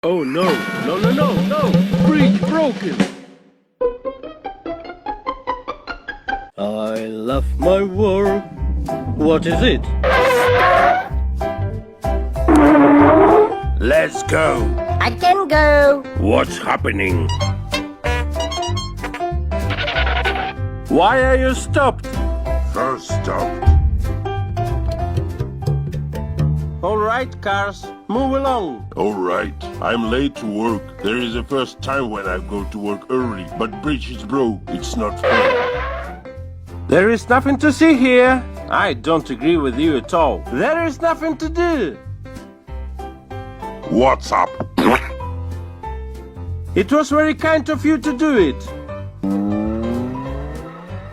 Oh no, no, no, no, no! Bridge broken! I love my work. What is it? Let's go! I can go. What's happening? Why are you stopped? First stop. All right, cars, move along. All right, I'm late to work. There is a first time when I go to work early, but bridge is broke. It's not fair. There is nothing to see here. I don't agree with you at all. There is nothing to do. What's up? It was very kind of you to do it.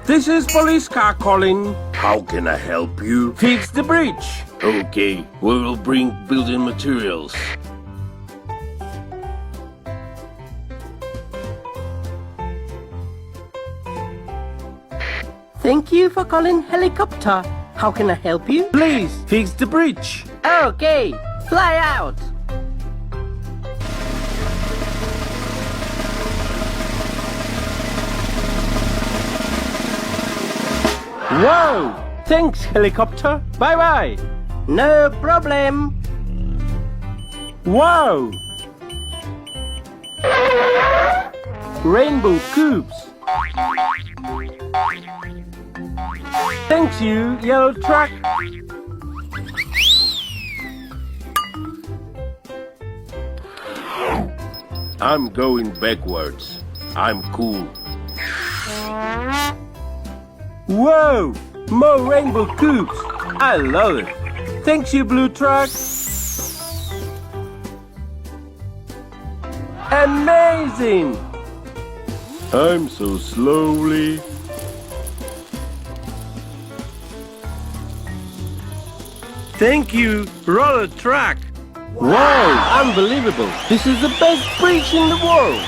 This is police car calling. How can I help you? Fix the bridge. Okay, we will bring building materials. Thank you for calling helicopter. How can I help you? Please, fix the bridge. Okay, fly out. Whoa! Thanks, helicopter. Bye-bye. No problem. Wow! Rainbow cubes. Thanks you, yellow truck. I'm going backwards. I'm cool. Whoa! More rainbow cubes. I love it. Thanks you, blue truck. Amazing! I'm so slowly. Thank you, roller truck. Wow, unbelievable. This is the best bridge in the world.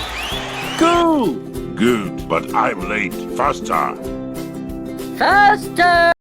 Cool. Good, but I'm late. Faster. Faster.